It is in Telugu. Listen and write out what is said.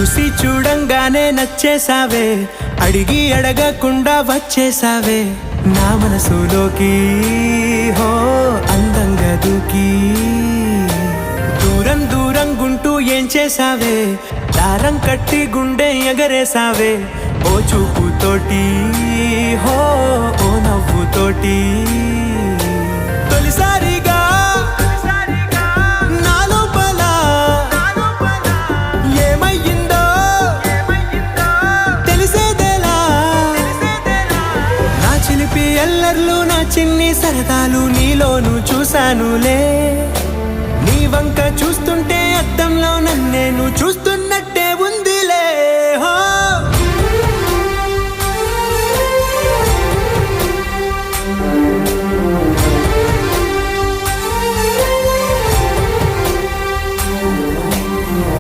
చూసి చూడంగానే నచ్చేసావే, అడిగి అడగకుండా వచ్చేసావే నా మనసులోకి. హో అందంగా దూకి దూరం దూరం గుంటూ ఏం చేసావే, దారం కట్టి గుండె ఎగరేసావే ఓ చూపుతోటి. హో ఓ నవ్వుతోటి తొలిసారిగా నా లోపల ఏమయ్యిందో తెలిసేదేలా. నా చిలిపి ఎల్లర్లు నా చిన్ని సరదాలు నీలోను చూశానులే. నీ వంక చూస్తుంటే అద్దంలో నన్నేను చూస్తున్నా.